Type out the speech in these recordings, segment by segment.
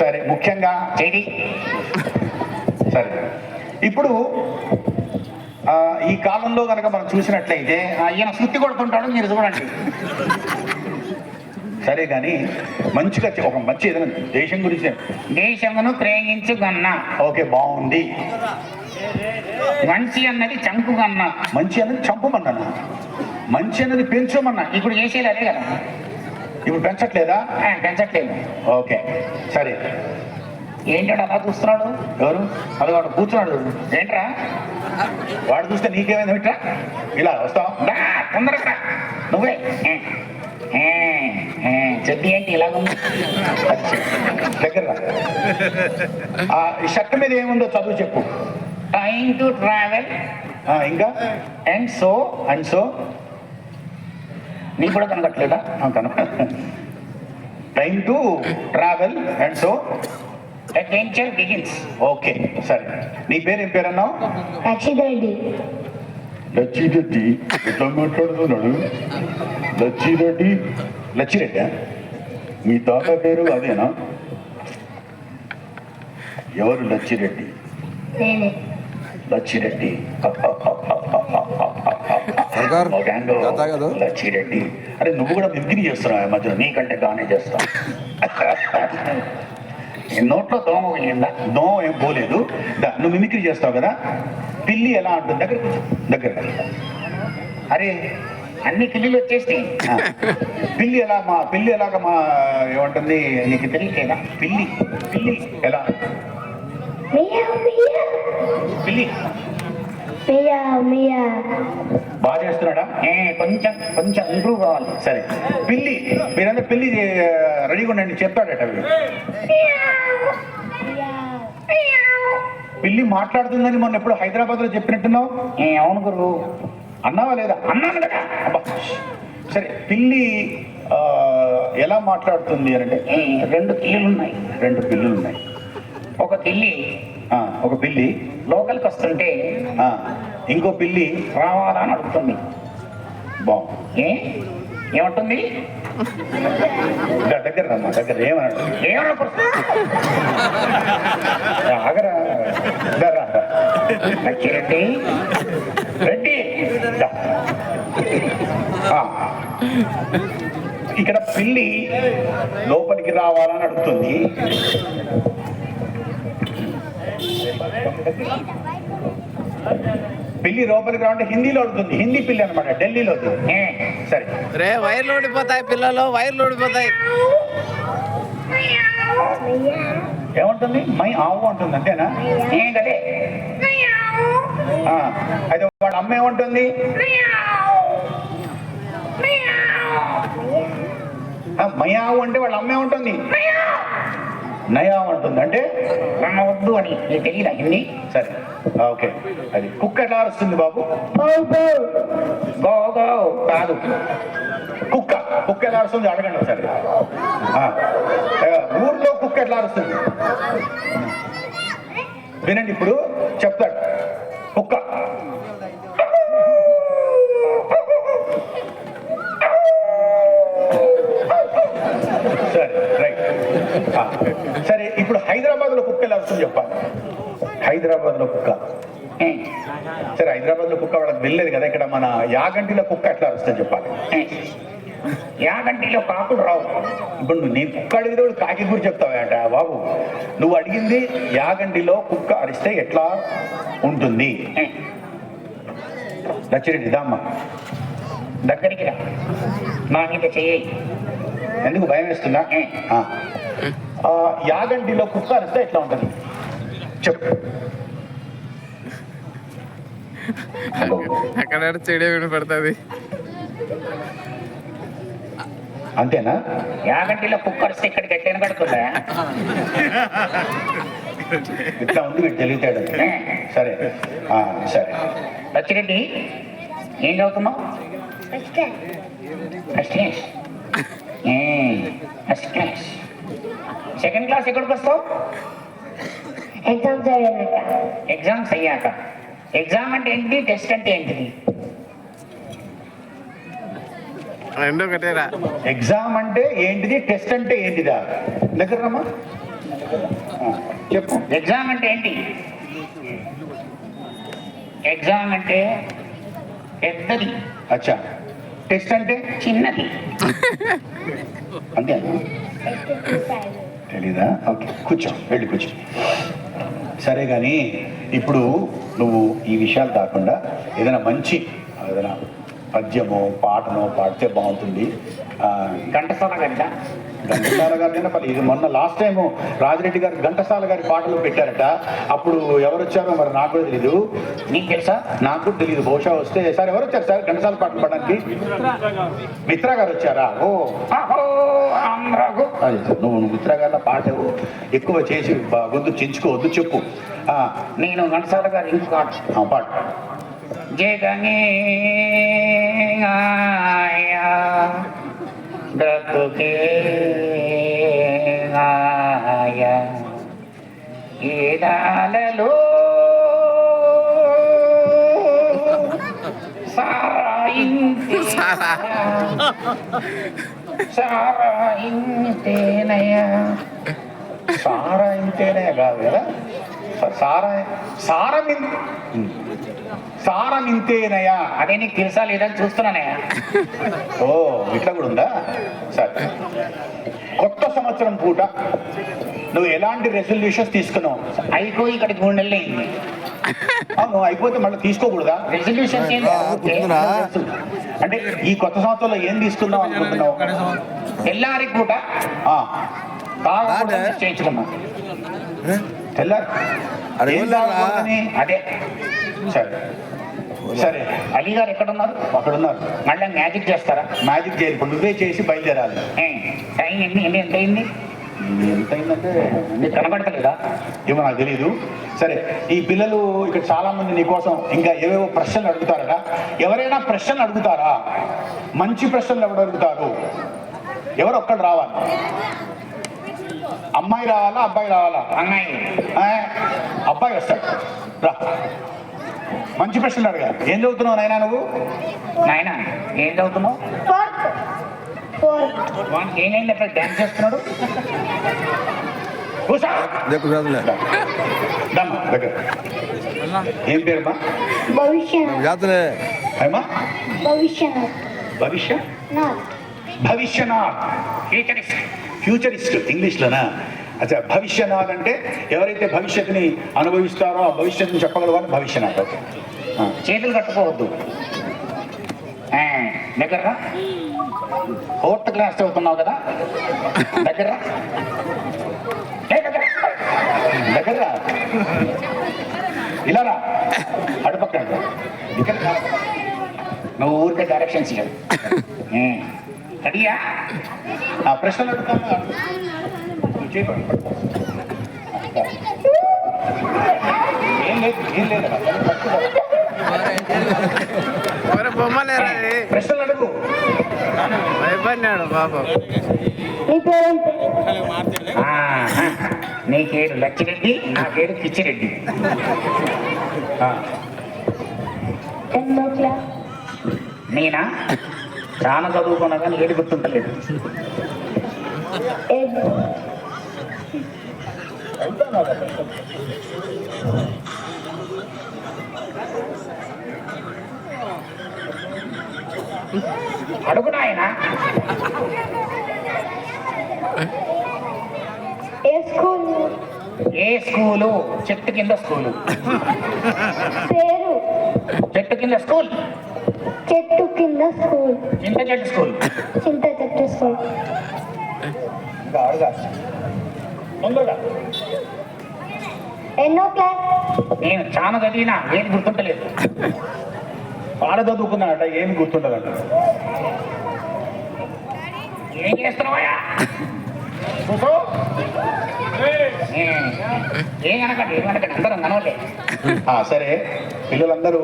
సరే, ముఖ్యంగా చెడి. సరే, ఇప్పుడు ఈ కాలంలో కనుక మనం చూసినట్లయితే ఈయన సుత్తి కొడుతుంటాడు, మీరు చూడండి. సరే కానీ మంచిగా ఒక మంచి ఏదైనా దేశం గురించి. దేశమును ప్రేమించుగన్న. ఓకే, బాగుంది. మంచి అన్నది చంపుగన్న. మంచి అన్నది చంపమన్నా, మంచి అన్నది పెంచమన్నా. ఇప్పుడు చేసేది అదే కదా. ఇప్పుడు పెంచట్లేదా? పెంచట్లేదు. ఓకే సరే. ఏంటాడు అలా చూస్తున్నాడు? ఎవరు? అది వాడు కూర్చున్నాడు. ఏంట్రా వాడు చూస్తే నీకేమైంది విట్రా? ఇలా వస్తావు తొందరగా నువ్వే చెప్పి ఏంటి ఇలా ఉంది? దగ్గర ఈ షర్ట్ మీద ఏముందో చదువు చెప్పు. Train to travel. ఇంకా అండ్ సో అండ్ సో. నీ కూడా కనగట్లేదా? Train to travel and so adventure begins. Okay సరే. నీ పేరు ఏం పేరు అన్నావు? లచ్చిరెడ్డి. లచ్చిరెడ్డి ఎట్లా మాట్లాడుతున్నాడు? లచ్చిరెడ్డి. లచ్చిరెడ్డి మీ తాత పేరు అదేనా? ఎవరు లచ్చిరెడ్డి? లచ్చిరెడ్డి లచ్చిరెడ్డి. అరే నువ్వు కూడా మిమిక్రీ చేస్తున్నావు మధ్యలో. నీకంటే బాగానే చేస్తావు. నోట్లో దోమ పోయిందా? దోమ ఏం పోలేదు. నువ్వు మిమిక్రీ చేస్తావు కదా. పిల్లి ఎలా అంటుంది? దగ్గర అరే అన్ని పిల్లిలు వచ్చేసి పిల్లి ఎలా పిల్లి ఎలాగ ఏమంటుంది నీకు తెలియలేదా? పిల్లి పిల్లి ఎలా? పిల్లి బాగా చేస్తున్నాడా? కొంచెం కొంచెం ఇంప్రూవ్ కావాలి. సరే పిల్లి, మీరందరూ పిల్లి రెడీగా ఉండండి చెప్తాడట. పిల్లి మాట్లాడుతుందని మొన్న ఎప్పుడు హైదరాబాద్ లో చెప్పినట్టున్నావు. అవును గురు. అన్నావా లేదా? అన్నాను కదా. సరే పిల్లి ఎలా మాట్లాడుతుంది అంటే? రెండు పిల్లులు ఉన్నాయి. రెండు పిల్లులు ఉన్నాయి. ఒక పిల్లి లోకల్కి వస్తుంటే ఇంకో పిల్లి రావాలా అని అడుగుతుంది. బాగుంది. ఏమంటుంది? దగ్గర రమ్మా, దగ్గర ఏమన్నా ఆగరా. రెడ్డి రెడ్డి ఇక్కడ పిల్లి లోపలికి రావాలని అడుగుతుంది. పిల్లి లోపలికి రావాలంటే హిందీలో అడుగుతుంది. హిందీ పిల్లి అనమాట, ఢిల్లీలో. సరే రే వైర్లు ఊడిపోతాయి పిల్లలు, వైర్లు ఊడిపోతాయి. ఏమంటుంది? మై ఆవు అంటుంది. అంతేనా? కదే. అయితే వాళ్ళ అమ్మ ఏమంటుంది? మయావు అంటే వాళ్ళ అమ్మ ఏమంటుంది? నయావు అంటుంది. అంటే వద్దు అని నీకు తెలియదా హిందీ? సరే ఓకే. అది కుక్క ఎట్లా అరుస్తుంది బాబు? గో గో కాదు. కుక్క ఎలా అరుస్తుంది అడగండి ఒకసారి. ఊర్లో కుక్క ఎట్లా అరుస్తుంది వినండి. ఇప్పుడు చెప్తాడు. కుక్క సరే రైట్. సరే ఇప్పుడు హైదరాబాద్ లో కుక్క ఎలా అరుస్తుంది చెప్పాలి. హైదరాబాద్ లో కుక్క. సరే హైదరాబాద్ లో కుక్క వాళ్ళకి వెళ్ళలేదు కదా. ఇక్కడ మన యాగంటిలో కుక్క ఎట్లా అరుస్తుంది చెప్పాలి. యాగంటిలో కాకులు రావు. ఇప్పుడు నీ కుక్క అడిగితే కాకి గురి చెప్తావట బాబు. నువ్వు అడిగింది యాగంటిలో కుక్క అరిస్తే ఎట్లా ఉంటుంది. లచ్చిరెడ్డి దామ్మా దగ్గరికి రా. నా మీద చెయ్యి. ఎందుకు భయం వేస్తుందా? యాగంటిలో కుక్క అరిస్తే ఎట్లా ఉంటుంది చెప్పు. అక్కడ చెడే వినపడుతుంది. అంతేనా? యాగంటిలో కుక్క అరిస్తే ఇక్కడికి ఎట్లా వినపడుతుందా? ఇట్లా ఉంది మీకు తెలియతాడు. సరే సరే. లచ్చిరెడ్డి ఏం చదువుతున్నావు? సెకండ్ క్లాస్ ఎక్కడికి వస్తావు? ఎగ్జామ్స్ అయ్యాక. ఎగ్జామ్ అంటే ఏంటిది? టెస్ట్ అంటే ఏంటిది? రెండు ఒకటేరా. ఎగ్జామ్ అంటే ఏంటిది, టెస్ట్ అంటే ఏంటిదా? దగ్గర రమ్మా. చెప్పు. ఎగ్జామ్ అంటే ఏంటి? ఎగ్జామ్ అంటే పెద్దది, అచ్చా. టెస్ట్ అంటే చిన్నది. అంతేనా? తెలీదా? ఓకే, కూర్చో, వెళ్ళి కూర్చో. సరే కానీ ఇప్పుడు నువ్వు ఈ విషయాలు కాకుండా ఏదైనా మంచి ఏదైనా పద్యమో పాటనో పాడితే బాగుంటుంది. ఘంటసాల గడ్డ. ఘంటసాల గారినైనా పని. ఇది మొన్న లాస్ట్ టైం రాజిరెడ్డి గారు ఘంటసాల గారి పాటలు పెట్టారట. అప్పుడు ఎవరు వచ్చారో మరి నాకు కూడా తెలీదు. నీకు తెలుసా? నాకు కూడా తెలియదు. బహుశా వస్తే సార్ ఎవరు వచ్చారు సార్ ఘంటసాల పాటలు పాడడానికి? మిత్రా గారు వచ్చారా? ఓ అదే, నువ్వు మిత్రా గారిలో పాట ఎక్కువ చేసి గొంతు చించుకోవద్దు, చెప్పు. నేను ఘంటసాల గారు ఇంకో పాట. జగనే ఆయా బ్రతుకే ఆయా ఏడాలలో సారాయింతే సారాయింతేనయ్యా. సారాయింతేనే కాదు కదా, సారమింతేనయా. అదే నీకు తెలుసా లేదా చూస్తున్నానయ్యా. ఓ ఇట్లా కూడా ఉందా? సరే, కొత్త సంవత్సరం పూట నువ్వు ఎలాంటి రెజల్యూషన్స్ తీసుకున్నావు? అయిపోయి ఇక్కడికి 3 నెలలు అయింది. అవును, అయిపోతే మళ్ళీ తీసుకోకూడదా? రెజల్యూషన్స్ అంటే ఈ కొత్త సంవత్సరంలో ఏం తీసుకుందాం అనుకుంటున్నావు? తెల్లారి పూట తాగకూడదని నిశ్చయించుకున్నా. తెల్లారి ఏం తాగకూడదని? అదే. సరే సరే, అలీ గారు ఎక్కడ ఉన్నారు? అక్కడ ఉన్నారు. మళ్ళీ మ్యాజిక్ చేస్తారా? మ్యాజిక్ చేయాలి, ఇప్పుడు నువ్వే చేసి బయలుదేరాలి. టైం ఎంత అయింది? ఎంత అయిందంటే నీకు కనబడతలేదా? ఏమో నాకు తెలీదు. సరే, ఈ పిల్లలు ఇక్కడ చాలా మంది నీకోసం ఇంకా ఏవేవో ప్రశ్నలు అడుగుతారట. ఎవరైనా ప్రశ్నలు అడుగుతారా? మంచి ప్రశ్నలు ఎవరు అడుగుతారు? ఎవరు ఒక్కడు రావాలి? అమ్మాయి రావాలా అబ్బాయి రావాలా? అమ్మాయి. అబ్బాయి వస్తాడు, రా. మంచి ప్రశ్నలు అడగాలి. ఏం చదువుతున్నావు నాయనా నువ్వు? నాయన ఏం చదువుతున్నావు? వానికి ఏమైంది? అక్కడ డ్యాన్స్ చేస్తున్నాడు. ఏం పేరుమా? భవిష్యనాథ్. ఫ్యూచరిస్ట్ ఇంగ్లీష్లోనా? అచ్చా, భవిష్యనాథ్ అంటే ఎవరైతే భవిష్యత్తుని అనుభవిస్తారో ఆ భవిష్యత్తుని చెప్పగలవారు భవిష్యనాథ్. ఓకే, చేతులు కట్టుకోవద్దు. దగ్గర 4th క్లాస్ చదువుతున్నావు కదా, దగ్గర దగ్గర ఇలా రా, అటుపక్కన ఇక్కడ. నువ్వు ఊరికే డైరెక్షన్స్ ఇవ్వదు. రెడీయా? ప్రశ్నలు అడుగుతాను. ఏం లేదు, ఏం లేదు. బొమ్మలేరా? ప్రశ్నలు అడుగు. భయపడినాడు పాపం. నీ పేరు లచ్చిరెడ్డి, నా పేరు కిచ్చిరెడ్డి. నేనా? చాలా చదువుకున్నా కానీ ఏది గుర్తుంటలేదు. అడుగునా ఆయన? ఏ స్కూలు? చెట్టు కింద స్కూలు. చెట్టు కింద స్కూల్. చెట్టు కింద స్కూల్. చింత చెట్టు స్కూల్. చింత చెట్టు స్కూల్. ఎన్నో క్లాస్? నేను చాలా చదివినా ఏది గుర్తుంటలేదు. పాడ చదువుకున్నాడట, ఏమి గుర్తుండదంట. ఏం చేస్తున్నావా? ఏమనకండి అందరం కనవలే. సరే, పిల్లలందరూ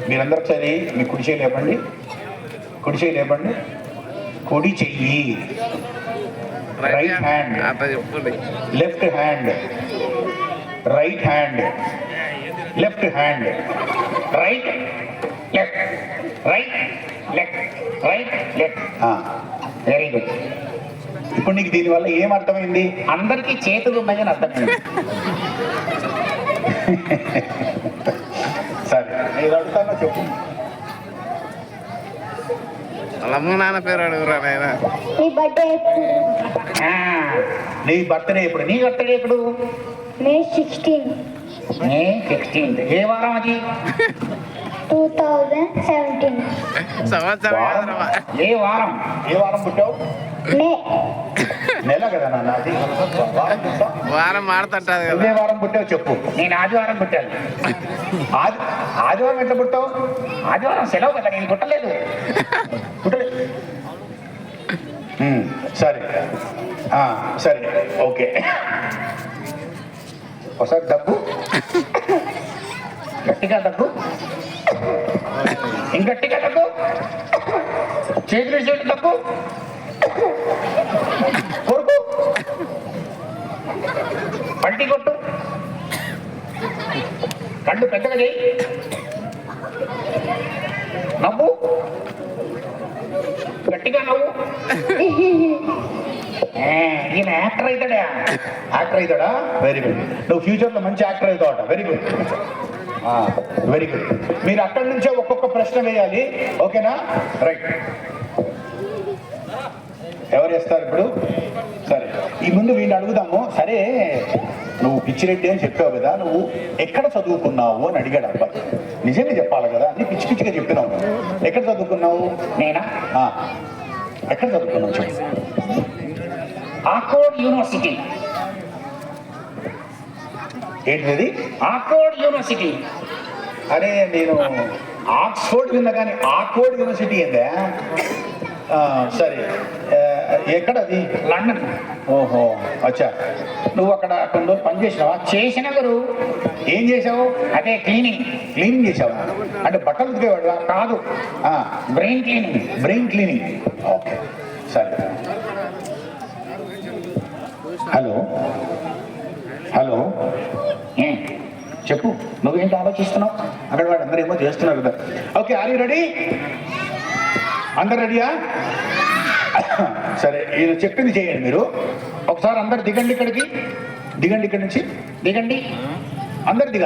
మీరందరూ ఒకసారి మీ కుడి చేయి లేపండి. కుడి చేయి లేపండి. కుడి చెయ్యి. Right hand. Left hand. Right hand. Left hand. Right left right left right left. Very good. ఇప్పుడు నీకు దీనివల్ల ఏం అర్థమైంది? అందరికీ చేతులు ఉన్నాయని అర్థమైంది. సరే నేను అడుగుతానో చెప్పు. వాళ్ళ అమ్మ నాన్న పేరు అడుగురా నాయన. నీ బర్త్డే ఎప్పుడు? ఆ, నీ బర్త్డే ఇప్పుడు? నీ బర్త్డే ఎప్పుడు? మే 16, మే 16. ఏ వారం అది? 2017. సంవత్సరం కాదురా. ఏ వారం? ఏ వారం పుట్టావు? మే నెల కదా నాన్న అది. వారం పుట్టావు? వారం మాడుతుంటది కదా. ఏ వారం పుట్టావు చెప్పు. నేను ఆదివారం పుట్టాను. ఆదివారం ఎట్లా పుట్టావు? ఆదివారం సెలవు కదా, నేను పుట్టలేదు. పుట్టలే. సరే సరే ఓకే. ఒకసారి డబ్బు గట్టిగా దగ్గు, ఇంగట్టిగా దగ్గు, చేతులు చేతులు దగ్గు, కొరుకు, పల్టీ కొట్టు, కళ్ళు పెద్దగా చేయి, నవ్వు, గట్టిగా నవ్వు. ఈయన యాక్టర్ అవుతాడా? యాక్టర్ అవుతాడా? Very good. నువ్వు ఫ్యూచర్లో మంచి యాక్టర్ అవుతావట. Very good, very good. మీరు అక్కడి నుంచే ఒక్కొక్క ప్రశ్న వేయాలి, ఓకేనా? రైట్. ఎవరు వేస్తారు ఇప్పుడు? సరే ఈ ముందు వీడిని అడుగుదాము. సరే నువ్వు పిచ్చిరెడ్డి అని చెప్పావు కదా, నువ్వు ఎక్కడ చదువుకున్నావు అని అడిగాడు అబ్బాయి. నిజమే చెప్పాలి కదా, అన్ని పిచ్చి పిచ్చిగా చెప్తున్నావు. ఎక్కడ చదువుకున్నావు? నేనా? ఎక్కడ చదువుకున్నావు చెప్పు. Oxford university. ఏంటిది? Oxford university. అరే నేను ఆక్స్ఫోర్డ్ విన్నా కానీ ఆక్స్ఫోర్డ్ యూనివర్సిటీ ఏందా? సరే ఎక్కడది? లండన్. ఓహో అచ్చా. నువ్వు అక్కడ కొన్ని రోజులు పని చేసినావా? చేసిన గురు. ఏం చేసావు? అదే క్లీనింగ్. క్లీనింగ్ చేసావా? అంటే బట్టలు ఉతికేవాడువా? కాదు, brain cleaning. Brain cleaning. Okay సరే. హలో హలో చెప్పు. నువ్వేంటి ఆలోచిస్తున్నావు? అక్కడ వాడు అందరూ ఏమో చేస్తున్నారు కదా. Okay are you ready? అందరు రెడీయా? సరే ఇది చెప్పింది చేయండి మీరు. ఒకసారి అందరు దిగండి ఇక్కడికి. దిగండి ఇక్కడి నుంచి. దిగండి. అందరు దిగాలి.